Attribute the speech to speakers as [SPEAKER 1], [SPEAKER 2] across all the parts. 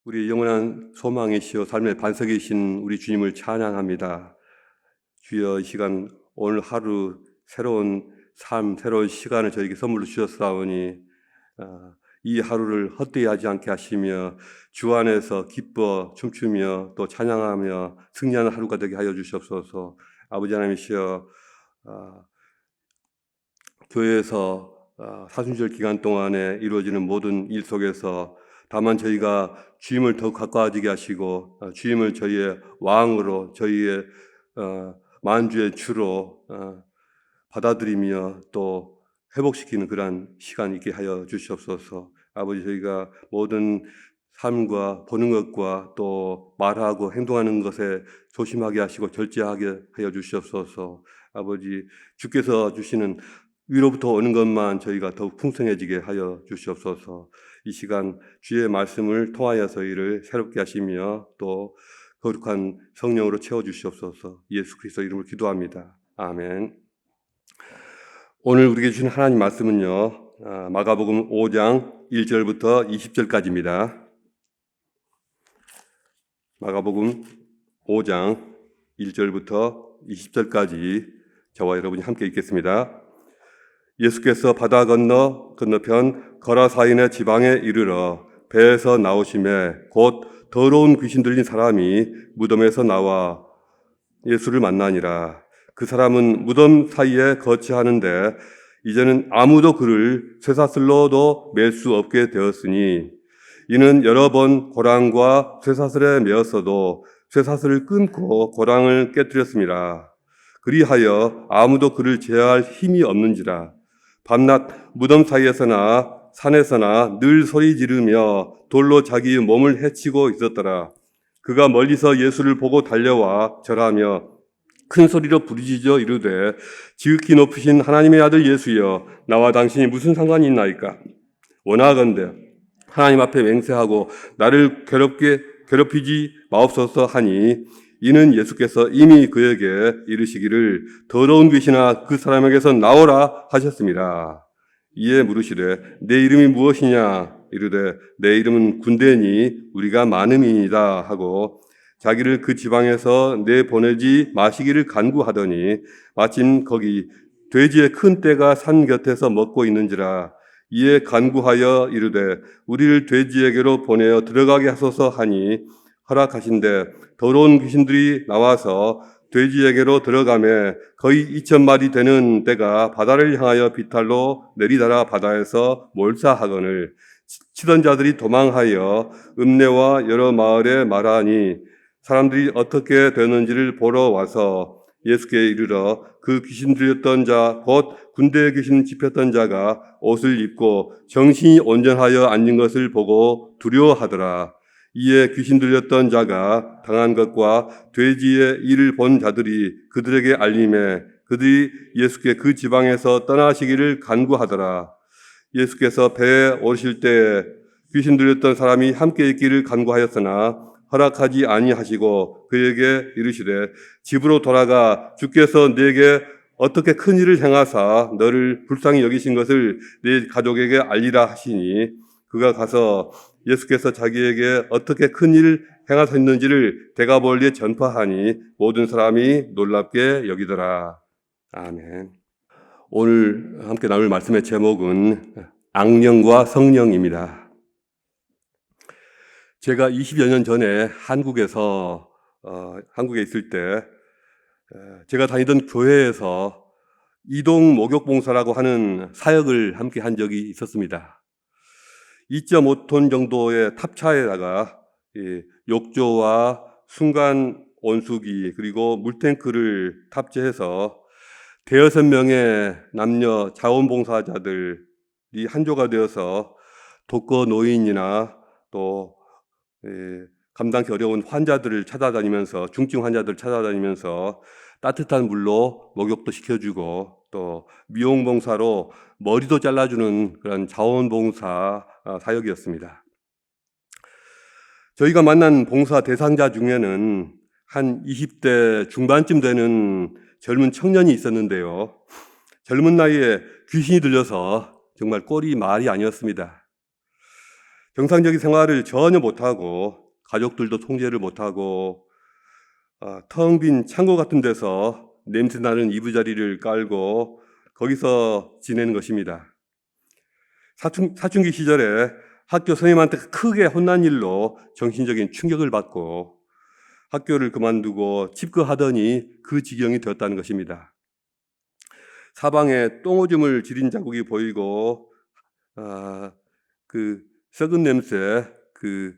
[SPEAKER 1] 우리 영원한 소망이시여 삶의 반석이신 우리 주님을 찬양합니다. 주여, 이 시간 오늘 하루 새로운 삶, 새로운 시간을 저에게 선물로 주셨사오니 이 하루를 헛되이 하지 않게 하시며 주 안에서 기뻐 춤추며 또 찬양하며 승리하는 하루가 되게 하여 주시옵소서. 아버지 하나님이시여, 교회에서 사순절 기간 동안에 이루어지는 모든 일 속에서 다만 저희가 주님을 더욱 가까워지게 하시고 주님을 저희의 왕으로, 저희의 만주의 주로 받아들이며 또 회복시키는 그러한 시간 있게 하여 주시옵소서. 아버지, 저희가 모든 삶과 보는 것과 또 말하고 행동하는 것에 조심하게 하시고 절제하게 하여 주시옵소서. 아버지, 주께서 주시는 위로부터 오는 것만 저희가 더욱 풍성해지게 하여 주시옵소서. 이 시간 주의 말씀을 통하여서 이를 새롭게 하시며 또 거룩한 성령으로 채워주시옵소서. 예수 그리스도 이름으로 기도합니다. 아멘. 오늘 우리에게 주신 하나님 말씀은요, 마가복음 5장 1절부터 20절까지입니다. 마가복음 5장 1절부터 20절까지 저와 여러분이 함께 읽겠습니다. 예수께서 바다 건너편 거라사인의 지방에 이르러 배에서 나오심에 곧 더러운 귀신 들린 사람이 무덤에서 나와 예수를 만나니라. 그 사람은 무덤 사이에 거처하는데 이제는 아무도 그를 쇠사슬로도 맬 수 없게 되었으니 이는 여러 번 고랑과 쇠사슬에 매었어도 쇠사슬을 끊고 고랑을 깨뜨렸습니다. 그리하여 아무도 그를 제어할 힘이 없는지라. 밤낮 무덤 사이에서나 산에서나 늘 소리 지르며 돌로 자기의 몸을 해치고 있었더라. 그가 멀리서 예수를 보고 달려와 절하며 큰 소리로 부르짖어 이르되 지극히 높으신 하나님의 아들 예수여, 나와 당신이 무슨 상관이 있나이까? 원하건대 하나님 앞에 맹세하고 나를 괴롭히지 마옵소서 하니, 이는 예수께서 이미 그에게 이르시기를 더러운 귀신아 그 사람에게서 나오라 하셨습니다. 이에 물으시되 내 이름이 무엇이냐? 이르되 내 이름은 군대니 우리가 많음이니이다 하고 자기를 그 지방에서 내보내지 마시기를 간구하더니 마침 거기 돼지의 큰 떼가 산 곁에서 먹고 있는지라. 이에 간구하여 이르되 우리를 돼지에게로 보내어 들어가게 하소서 하니 허락하신대 더러운 귀신들이 나와서 돼지에게로 들어가매 거의 2,000마리 되는 떼가 바다를 향하여 비탈로 내리다라 바다에서 몰사하거늘 치던 자들이 도망하여 읍내와 여러 마을에 말하니 사람들이 어떻게 되는지를 보러 와서 예수께 이르러 그 귀신 들렸던 자 곧 군대에 귀신 집혔던 자가 옷을 입고 정신이 온전하여 앉은 것을 보고 두려워하더라. 이에 귀신 들렸던 자가 당한 것과 돼지의 일을 본 자들이 그들에게 알림해 그들이 예수께 그 지방에서 떠나시기를 간구하더라. 예수께서 배에 오르실 때 귀신 들렸던 사람이 함께 있기를 간구하였으나 허락하지 아니하시고 그에게 이르시되 집으로 돌아가 주께서 네게 어떻게 큰 일을 행하사 너를 불쌍히 여기신 것을 네 가족에게 알리라 하시니 그가 가서 예수께서 자기에게 어떻게 큰 일을 행하셨는지를 데가볼리에 전파하니 모든 사람이 놀랍게 여기더라. 아멘. 오늘 함께 나눌 말씀의 제목은 악령과 성령입니다. 제가 20여 년 전에 한국에 있을 때 제가 다니던 교회에서 이동 목욕봉사라고 하는 사역을 함께 한 적이 있었습니다. 2.5톤 정도의 탑차에다가 욕조와 순간 온수기 그리고 물탱크를 탑재해서 대여섯 명의 남녀 자원봉사자들이 한조가 되어서 독거 노인이나 또 감당하기 어려운 환자들을 찾아다니면서 중증 환자들을 찾아다니면서 따뜻한 물로 목욕도 시켜주고 또 미용봉사로 머리도 잘라주는 그런 자원봉사 사역이었습니다. 저희가 만난 봉사 대상자 중에는 한 20대 중반쯤 되는 젊은 청년이 있었는데요. 젊은 나이에 귀신이 들려서 정말 꼴이 말이 아니었습니다. 정상적인 생활을 전혀 못하고 가족들도 통제를 못하고 텅 빈 창고 같은 데서 냄새나는 이부자리를 깔고 거기서 지내는 것입니다. 사춘기 시절에 학교 선생님한테 크게 혼난 일로 정신적인 충격을 받고 학교를 그만두고 집거하더니 그 지경이 되었다는 것입니다. 사방에 똥오줌을 지린 자국이 보이고 그 썩은 냄새, 그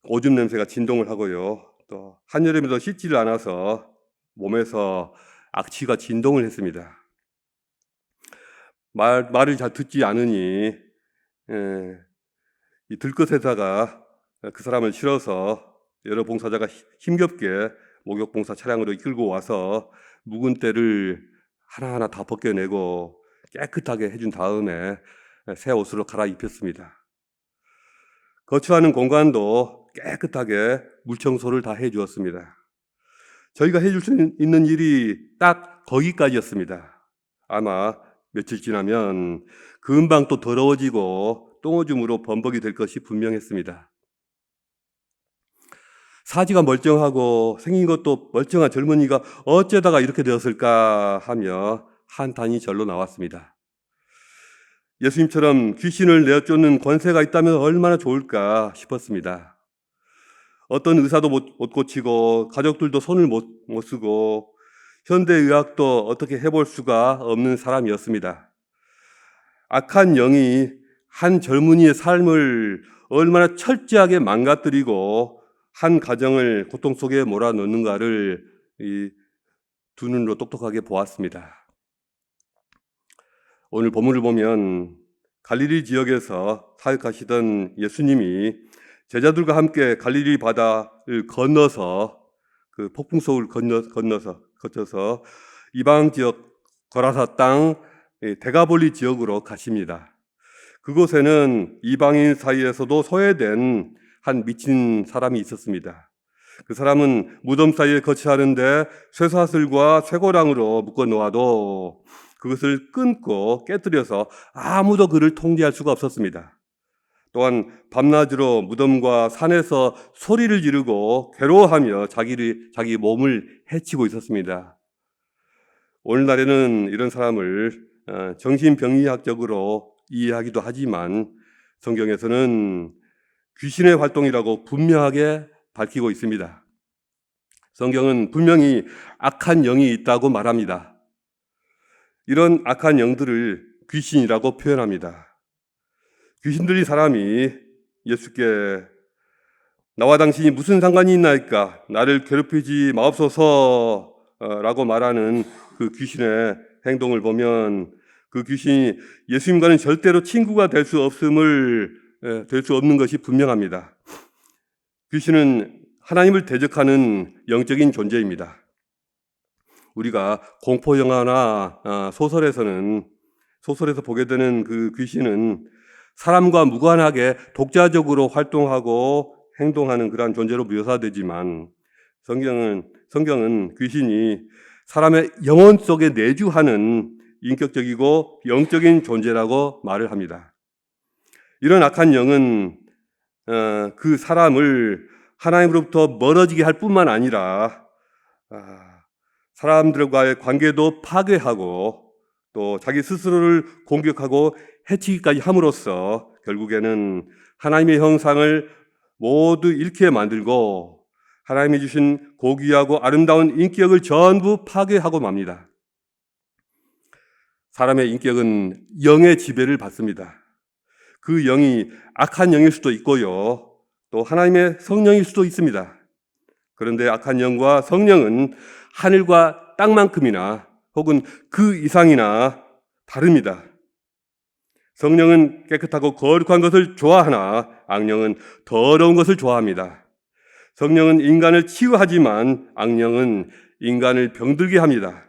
[SPEAKER 1] 오줌 냄새가 진동을 하고요. 또 한여름에도 씻지를 않아서 몸에서 악취가 진동을 했습니다. 말을 잘 듣지 않으니 이 들것에다가 그 사람을 실어서 여러 봉사자가 힘겹게 목욕봉사 차량으로 이끌고 와서 묵은 때를 하나하나 다 벗겨내고 깨끗하게 해준 다음에 새 옷으로 갈아입혔습니다. 거처하는 공간도 깨끗하게 물청소를 다 해주었습니다. 저희가 해줄 수 있는 일이 딱 거기까지였습니다. 아마 며칠 지나면 금방 또 더러워지고 똥오줌으로 범벅이 될 것이 분명했습니다. 사지가 멀쩡하고 생긴 것도 멀쩡한 젊은이가 어쩌다가 이렇게 되었을까 하며 한탄이 절로 나왔습니다. 예수님처럼 귀신을 내어쫓는 권세가 있다면 얼마나 좋을까 싶었습니다. 어떤 의사도 못 고치고 가족들도 손을 못 쓰고 현대의학도 어떻게 해볼 수가 없는 사람이었습니다. 악한 영이 한 젊은이의 삶을 얼마나 철저하게 망가뜨리고 한 가정을 고통 속에 몰아넣는가를 두 눈으로 똑똑하게 보았습니다. 오늘 본문을 보면 갈릴리 지역에서 사역하시던 예수님이 제자들과 함께 갈릴리 바다를 건너서 그 폭풍속을 거쳐서 이방 지역 거라사 땅 데가볼리 지역으로 가십니다. 그곳에는 이방인 사이에서도 소외된 한 미친 사람이 있었습니다. 그 사람은 무덤 사이에 거처하는데 쇠사슬과 쇠고랑으로 묶어 놓아도 그것을 끊고 깨뜨려서 아무도 그를 통제할 수가 없었습니다. 또한 밤낮으로 무덤과 산에서 소리를 지르고 괴로워하며 자기 몸을 해치고 있었습니다. 오늘날에는 이런 사람을 정신병리학적으로 이해하기도 하지만 성경에서는 귀신의 활동이라고 분명하게 밝히고 있습니다. 성경은 분명히 악한 영이 있다고 말합니다. 이런 악한 영들을 귀신이라고 표현합니다. 귀신 들린 사람이 예수께 나와 당신이 무슨 상관이 있나이까? 나를 괴롭히지 마옵소서 라고 말하는 그 귀신의 행동을 보면 그 귀신이 예수님과는 절대로 친구가 될 수 없는 것이 분명합니다. 귀신은 하나님을 대적하는 영적인 존재입니다. 우리가 공포 영화나 소설에서 보게 되는 그 귀신은 사람과 무관하게 독자적으로 활동하고 행동하는 그러한 존재로 묘사되지만 성경은 귀신이 사람의 영혼 속에 내주하는 인격적이고 영적인 존재라고 말을 합니다. 이런 악한 영은 그 사람을 하나님으로부터 멀어지게 할 뿐만 아니라 사람들과의 관계도 파괴하고 또 자기 스스로를 공격하고 해치기까지 함으로써 결국에는 하나님의 형상을 모두 잃게 만들고 하나님이 주신 고귀하고 아름다운 인격을 전부 파괴하고 맙니다. 사람의 인격은 영의 지배를 받습니다. 그 영이 악한 영일 수도 있고요, 또 하나님의 성령일 수도 있습니다. 그런데 악한 영과 성령은 하늘과 땅만큼이나 혹은 그 이상이나 다릅니다. 성령은 깨끗하고 거룩한 것을 좋아하나 악령은 더러운 것을 좋아합니다. 성령은 인간을 치유하지만 악령은 인간을 병들게 합니다.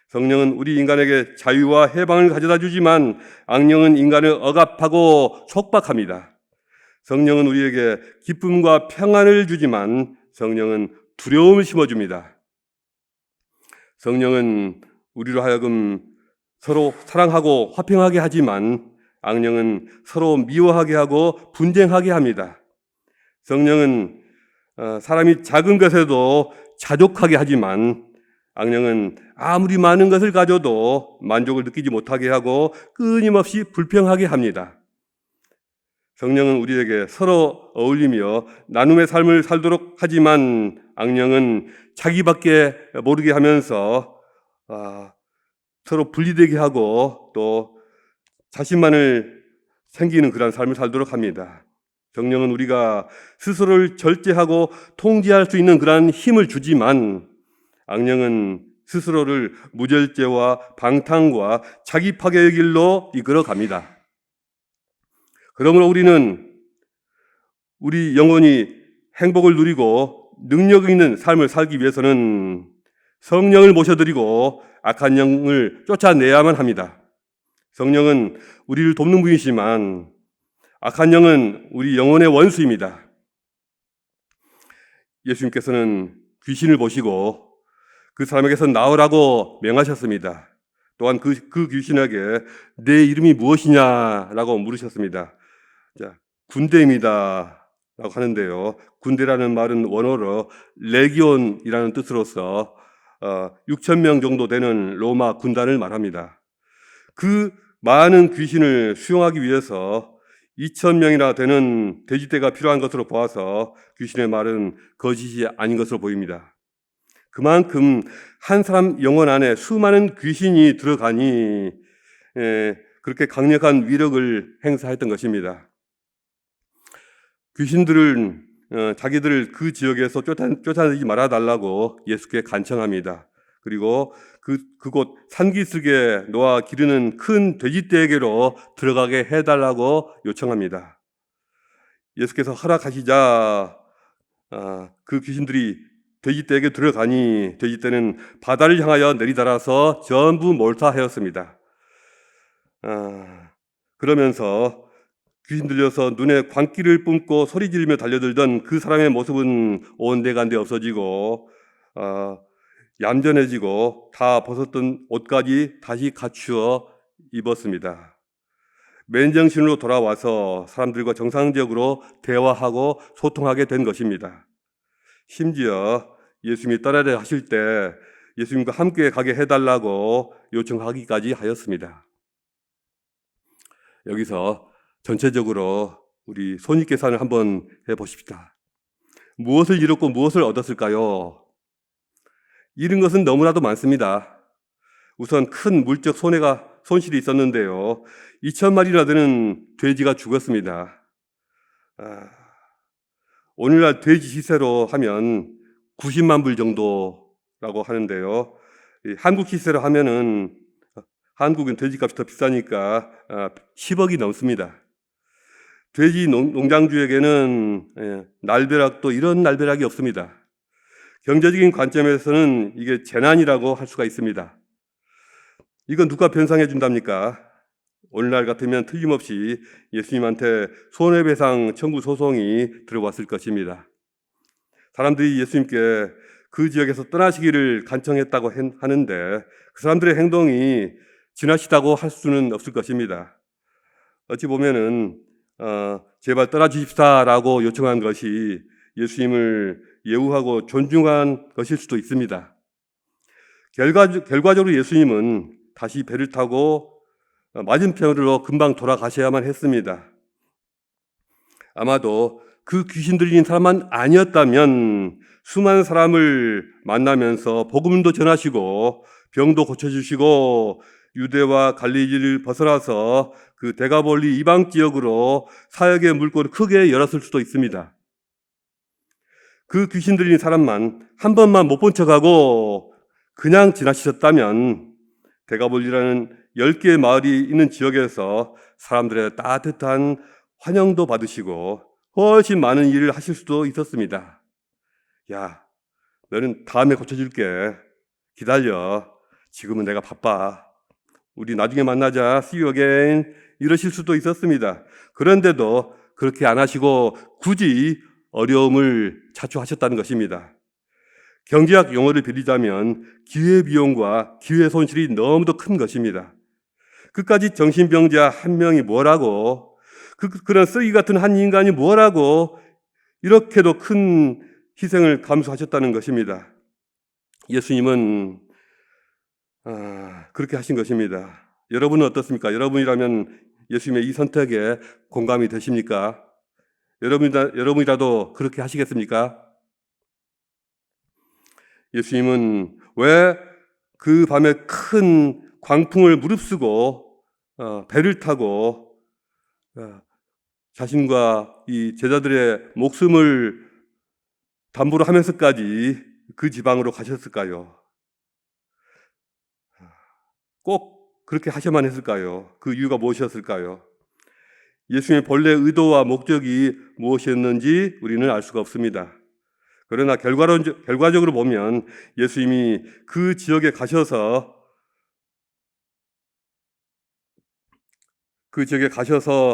[SPEAKER 1] 성령은 우리 인간에게 자유와 해방을 가져다 주지만 악령은 인간을 억압하고 속박합니다. 성령은 우리에게 기쁨과 평안을 주지만 성령은 두려움을 심어줍니다. 성령은 우리로 하여금 서로 사랑하고 화평하게 하지만 악령은 서로 미워하게 하고 분쟁하게 합니다. 성령은 사람이 작은 것에도 자족하게 하지만 악령은 아무리 많은 것을 가져도 만족을 느끼지 못하게 하고 끊임없이 불평하게 합니다. 성령은 우리에게 서로 어울리며 나눔의 삶을 살도록 하지만 악령은 자기밖에 모르게 하면서 서로 분리되게 하고 또 자신만을 생기는 그런 삶을 살도록 합니다. 성령은 우리가 스스로를 절제하고 통제할 수 있는 그러한 힘을 주지만 악령은 스스로를 무절제와 방탕과 자기 파괴의 길로 이끌어 갑니다. 그러므로 우리는 우리 영혼이 행복을 누리고 능력 있는 삶을 살기 위해서는 성령을 모셔드리고 악한 영을 쫓아내야만 합니다. 성령은 우리를 돕는 분이시지만 악한 영은 우리 영혼의 원수입니다. 예수님께서는 귀신을 보시고 그 사람에게서 나오라고 명하셨습니다. 또한 그 귀신에게 내 이름이 무엇이냐라고 물으셨습니다. 자, 군대입니다 라고 하는데요. 군대라는 말은 원어로 레기온이라는 뜻으로서 6,000명 정도 되는 로마 군단을 말합니다. 그 많은 귀신을 수용하기 위해서 2,000명이나 되는 돼지떼가 필요한 것으로 보아서 귀신의 말은 거짓이 아닌 것으로 보입니다. 그만큼 한 사람 영혼 안에 수많은 귀신이 들어가니 그렇게 강력한 위력을 행사했던 것입니다. 귀신들은 자기들을 그 지역에서 쫓아내지 말아달라고 예수께 간청합니다. 그리고 그곳 산기슭에 놓아 기르는 큰 돼지떼에게로 들어가게 해달라고 요청합니다. 예수께서 허락하시자 그 귀신들이 돼지떼에게 들어가니 돼지떼는 바다를 향하여 내리달아서 전부 몰타하였습니다. 그러면서 귀신 들려서 눈에 광기를 뿜고 소리 지르며 달려들던 그 사람의 모습은 온데간데 없어지고 얌전해지고 다 벗었던 옷까지 다시 갖추어 입었습니다. 맨정신으로 돌아와서 사람들과 정상적으로 대화하고 소통하게 된 것입니다. 심지어 예수님이 떠나려 하실 때 예수님과 함께 가게 해달라고 요청하기까지 하였습니다. 여기서 전체적으로 우리 손익계산을 한번 해보십시다. 무엇을 잃었고 무엇을 얻었을까요? 잃은 것은 너무나도 많습니다. 우선 큰 물적 손실이 있었는데요. 2,000마리나 되는 돼지가 죽었습니다. 오늘날 돼지 시세로 하면 90만 불 정도라고 하는데요. 한국 시세로 하면은 한국은 돼지값이 더 비싸니까 10억이 넘습니다. 돼지 농장주에게는 날벼락도 이런 날벼락이 없습니다. 경제적인 관점에서는 이게 재난이라고 할 수가 있습니다. 이건 누가 변상해 준답니까? 오늘날 같으면 틀림없이 예수님한테 손해배상 청구 소송이 들어왔을 것입니다. 사람들이 예수님께 그 지역에서 떠나시기를 간청했다고 하는데 그 사람들의 행동이 지나치다고 할 수는 없을 것입니다. 어찌 보면은 제발 떠나주십사라고 요청한 것이 예수님을 예우하고 존중한 것일 수도 있습니다. 결과적으로 예수님은 다시 배를 타고 맞은편으로 금방 돌아가셔야만 했습니다. 아마도 그 귀신 들린 사람만 아니었다면 수많은 사람을 만나면서 복음도 전하시고 병도 고쳐주시고 유대와 갈릴리를 벗어나서 그 데가볼리 이방 지역으로 사역의 물꼬를 크게 열었을 수도 있습니다. 그 귀신 들린 사람만 한 번만 못 본 척하고 그냥 지나치셨다면 데가볼리라는 10개의 마을이 있는 지역에서 사람들의 따뜻한 환영도 받으시고 훨씬 많은 일을 하실 수도 있었습니다. 야, 너는 다음에 고쳐줄게. 기다려. 지금은 내가 바빠. 우리 나중에 만나자. See you again. 이러실 수도 있었습니다. 그런데도 그렇게 안 하시고 굳이 어려움을 자초하셨다는 것입니다. 경제학 용어를 빌리자면 기회비용과 기회 손실이 너무도 큰 것입니다. 그까지 정신병자 한 명이 뭐라고, 그런 쓰레기 같은 한 인간이 뭐라고 이렇게도 큰 희생을 감수하셨다는 것입니다. 예수님은 그렇게 하신 것입니다. 여러분은 어떻습니까? 여러분이라면 예수님의 이 선택에 공감이 되십니까? 여러분이라도 그렇게 하시겠습니까? 예수님은 왜 그 밤에 큰 광풍을 무릅쓰고 배를 타고 자신과 이 제자들의 목숨을 담보로 하면서까지 그 지방으로 가셨을까요? 꼭 그렇게 하셔야만 했을까요? 그 이유가 무엇이었을까요? 예수님의 본래 의도와 목적이 무엇이었는지 우리는 알 수가 없습니다. 그러나 결과적으로 보면 예수님이 그 지역에 가셔서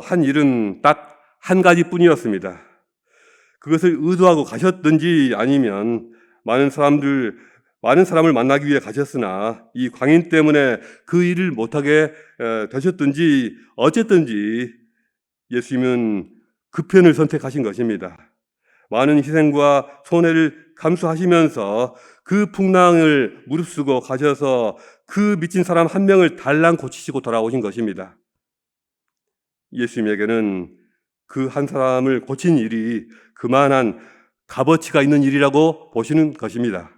[SPEAKER 1] 한 일은 딱 한 가지뿐이었습니다. 그것을 의도하고 가셨든지 아니면 많은 사람을 만나기 위해 가셨으나 이 광인 때문에 그 일을 못하게 되셨든지 어쨌든지 예수님은 그 편을 선택하신 것입니다. 많은 희생과 손해를 감수하시면서 그 풍랑을 무릅쓰고 가셔서 그 미친 사람 한 명을 달랑 고치시고 돌아오신 것입니다. 예수님에게는 그 한 사람을 고친 일이 그만한 값어치가 있는 일이라고 보시는 것입니다.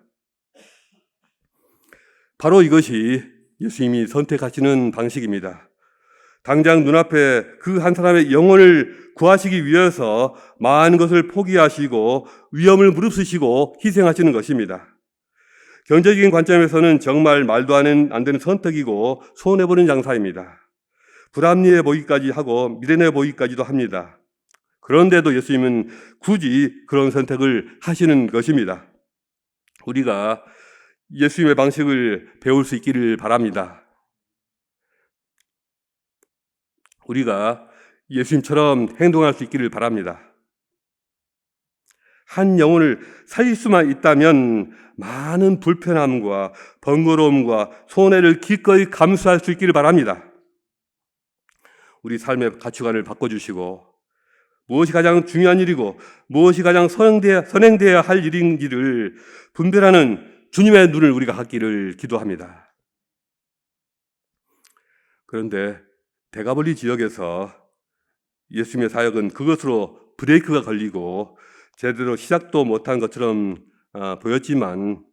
[SPEAKER 1] 바로 이것이 예수님이 선택하시는 방식입니다. 당장 눈앞에 그 한 사람의 영혼을 구하시기 위해서 많은 것을 포기하시고 위험을 무릅쓰시고 희생하시는 것입니다. 경제적인 관점에서는 정말 말도 안 되는 선택이고 손해보는 장사입니다. 불합리해 보이기까지 하고 미련해 보이기까지도 합니다. 그런데도 예수님은 굳이 그런 선택을 하시는 것입니다. 우리가 예수님의 방식을 배울 수 있기를 바랍니다. 우리가 예수님처럼 행동할 수 있기를 바랍니다. 한 영혼을 살릴 수만 있다면 많은 불편함과 번거로움과 손해를 기꺼이 감수할 수 있기를 바랍니다. 우리 삶의 가치관을 바꿔주시고 무엇이 가장 중요한 일이고 무엇이 가장 선행되어야 할 일인지를 분별하는 주님의 눈을 우리가 갖기를 기도합니다. 그런데 대가볼리 지역에서 예수님의 사역은 그것으로 브레이크가 걸리고 제대로 시작도 못한 것처럼 보였지만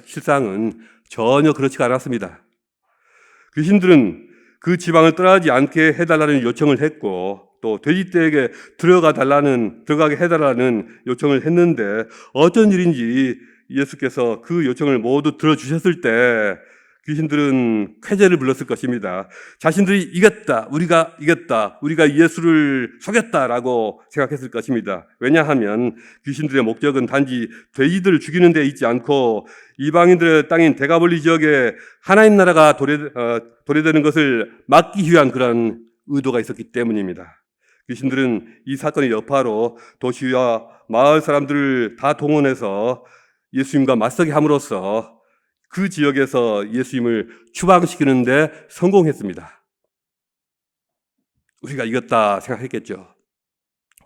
[SPEAKER 1] 실상은 전혀 그렇지가 않았습니다. 귀신들은 그 지방을 떠나지 않게 해달라는 요청을 했고 또 돼지떼에게 들어가게 해달라는 요청을 했는데 어떤 일인지 예수께서 그 요청을 모두 들어주셨을 때 귀신들은 쾌재를 불렀을 것입니다. 자신들이 이겼다, 우리가 이겼다, 우리가 예수를 속였다라고 생각했을 것입니다. 왜냐하면 귀신들의 목적은 단지 돼지들을 죽이는 데 있지 않고 이방인들의 땅인 대가볼리 지역에 하나님 나라가 도래되는 것을 막기 위한 그런 의도가 있었기 때문입니다. 귀신들은 이 사건의 여파로 도시와 마을 사람들을 다 동원해서 예수님과 맞서게 함으로써 그 지역에서 예수님을 추방시키는데 성공했습니다. 우리가 이겼다 생각했겠죠.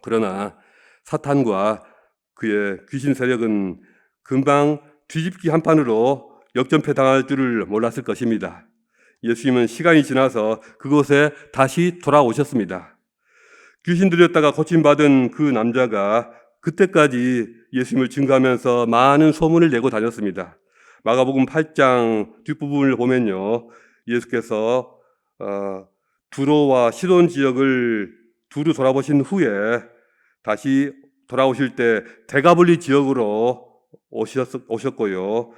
[SPEAKER 1] 그러나 사탄과 그의 귀신 세력은 금방 뒤집기 한판으로 역전패 당할 줄을 몰랐을 것입니다. 예수님은 시간이 지나서 그곳에 다시 돌아오셨습니다. 귀신 들렸다가 고침받은 그 남자가 그때까지 예수님을 증거하면서 많은 소문을 내고 다녔습니다. 마가복음 8장 뒷부분을 보면요, 예수께서 두로와 시돈 지역을 두루 돌아보신 후에 다시 돌아오실 때 대가볼리 지역으로 오셨고요.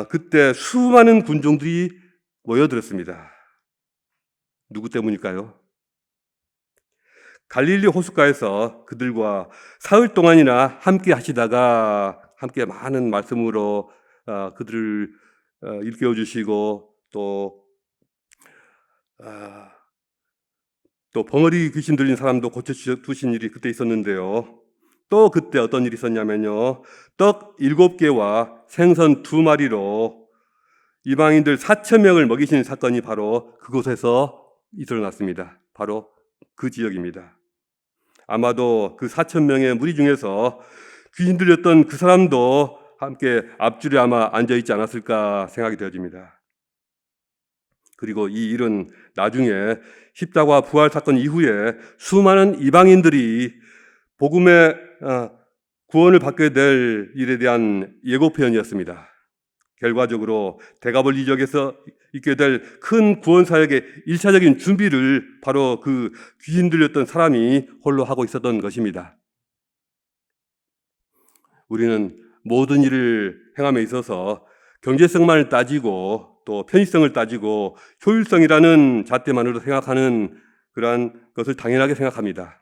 [SPEAKER 1] 그때 수많은 군중들이 모여들었습니다. 누구 때문일까요? 갈릴리 호숫가에서 그들과 사흘 동안이나 함께 하시다가 함께 많은 말씀으로 그들을 일깨워 주시고 또 벙어리 귀신 들린 사람도 고쳐주신 일이 그때 있었는데요. 또 그때 어떤 일이 있었냐면요, 떡 7개와 생선 2마리로 이방인들 4,000명을 먹이신 사건이 바로 그곳에서 일어났습니다. 바로 그 지역입니다. 아마도 그 4,000명의 무리 중에서 귀신 들렸던 그 사람도 함께 앞줄에 아마 앉아있지 않았을까 생각이 되어집니다. 그리고 이 일은 나중에 십자가 부활 사건 이후에 수많은 이방인들이 복음의 구원을 받게 될 일에 대한 예고편이었습니다. 결과적으로 대가볼리 지역에서 있게 될 큰 구원 사역의 1차적인 준비를 바로 그 귀신 들렸던 사람이 홀로 하고 있었던 것입니다. 우리는 모든 일을 행함에 있어서 경제성만을 따지고 또 편의성을 따지고 효율성이라는 잣대만으로 생각하는 그러한 것을 당연하게 생각합니다.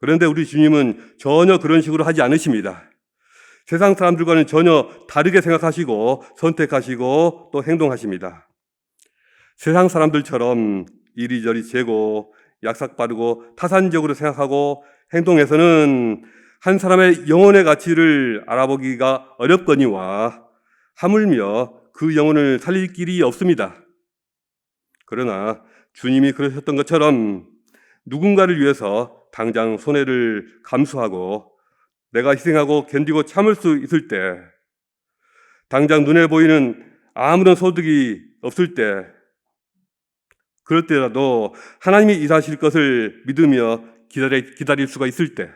[SPEAKER 1] 그런데 우리 주님은 전혀 그런 식으로 하지 않으십니다. 세상 사람들과는 전혀 다르게 생각하시고 선택하시고 또 행동하십니다. 세상 사람들처럼 이리저리 재고 약삭 빠르고 타산적으로 생각하고 행동해서는 한 사람의 영혼의 가치를 알아보기가 어렵거니와 하물며 그 영혼을 살릴 길이 없습니다. 그러나 주님이 그러셨던 것처럼 누군가를 위해서 당장 손해를 감수하고 내가 희생하고 견디고 참을 수 있을 때, 당장 눈에 보이는 아무런 소득이 없을 때, 그럴 때라도 하나님이 일하실 것을 믿으며 기다릴 수가 있을 때,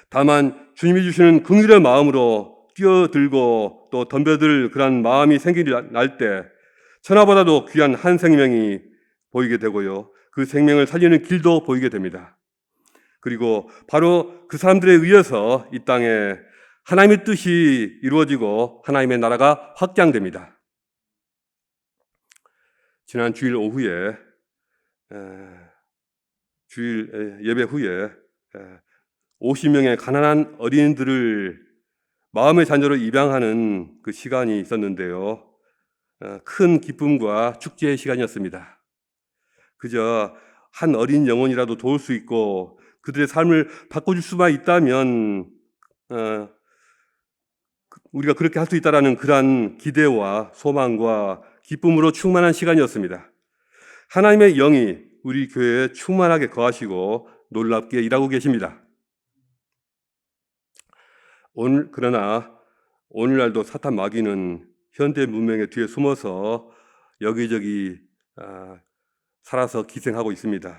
[SPEAKER 1] 다만 주님이 주시는 긍휼의 마음으로 뛰어들고 또 덤벼들 그런 마음이 생기지 날 때 천하보다도 귀한 한 생명이 보이게 되고요. 그 생명을 살리는 길도 보이게 됩니다. 그리고 바로 그 사람들에 의해서 이 땅에 하나님의 뜻이 이루어지고 하나님의 나라가 확장됩니다. 지난 주일 오후에 주일 예배 후에 50명의 가난한 어린이들을 마음의 자녀로 입양하는 그 시간이 있었는데요. 큰 기쁨과 축제의 시간이었습니다. 그저 한 어린 영혼이라도 도울 수 있고 그들의 삶을 바꿔줄 수만 있다면 우리가 그렇게 할 수 있다라는 그러한 기대와 소망과 기쁨으로 충만한 시간이었습니다. 하나님의 영이 우리 교회에 충만하게 거하시고 놀랍게 일하고 계십니다. 그러나 오늘날도 사탄 마귀는 현대 문명의 뒤에 숨어서 여기저기 살아서 기생하고 있습니다.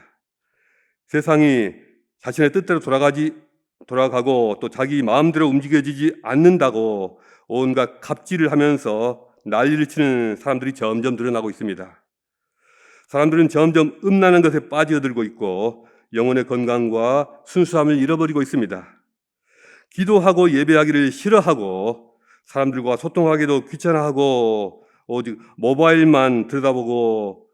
[SPEAKER 1] 세상이 자신의 뜻대로 돌아가고 또 자기 마음대로 움직여지지 않는다고 온갖 갑질을 하면서 난리를 치는 사람들이 점점 늘어나고 있습니다. 사람들은 점점 음란한 것에 빠져들고 있고 영혼의 건강과 순수함을 잃어버리고 있습니다. 기도하고 예배하기를 싫어하고 사람들과 소통하기도 귀찮아하고 오직 모바일만 들여다보고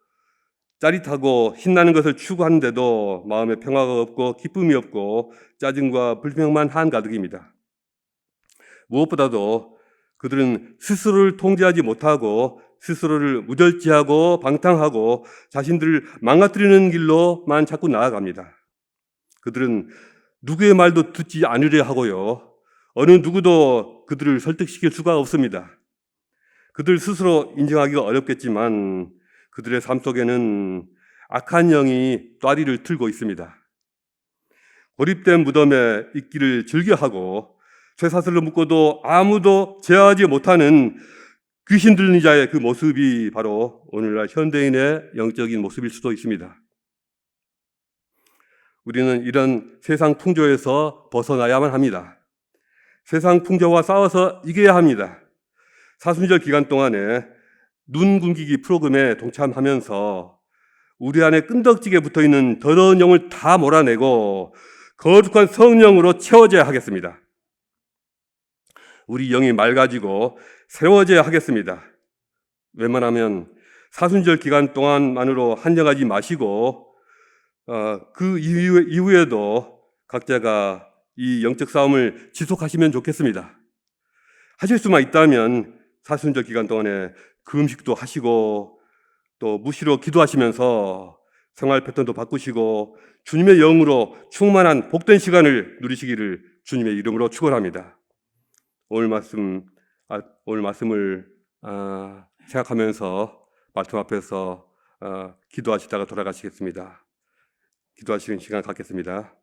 [SPEAKER 1] 짜릿하고 신나는 것을 추구하는데도 마음에 평화가 없고 기쁨이 없고 짜증과 불평만 한가득입니다. 무엇보다도 그들은 스스로를 통제하지 못하고 스스로를 무절제하고 방탕하고 자신들을 망가뜨리는 길로만 자꾸 나아갑니다. 그들은 누구의 말도 듣지 않으려 하고요. 어느 누구도 그들을 설득시킬 수가 없습니다. 그들 스스로 인정하기가 어렵겠지만 그들의 삶 속에는 악한 영이 뙬리를 틀고 있습니다. 고립된 무덤에 있기를 즐겨하고 쇠사슬로 묶어도 아무도 제어하지 못하는 귀신 들린 자의 그 모습이 바로 오늘날 현대인의 영적인 모습일 수도 있습니다. 우리는 이런 세상 풍조에서 벗어나야만 합니다. 세상 풍조와 싸워서 이겨야 합니다. 사순절 기간 동안에 눈 굶기기 프로그램에 동참하면서 우리 안에 끈덕지게 붙어있는 더러운 영을 다 몰아내고 거룩한 성령으로 채워져야 하겠습니다. 우리 영이 맑아지고 새로워져야 하겠습니다. 웬만하면 사순절 기간 동안만으로 한정하지 마시고 그 이후에도 각자가 이 영적 싸움을 지속하시면 좋겠습니다. 하실 수만 있다면 사순절 기간 동안에 금식도 하시고 또 무시로 기도하시면서 생활 패턴도 바꾸시고 주님의 영으로 충만한 복된 시간을 누리시기를 주님의 이름으로 축원합니다. 오늘 말씀을 생각하면서 말씀 앞에서 기도하시다가 돌아가시겠습니다. 기도하시는 시간 갖겠습니다.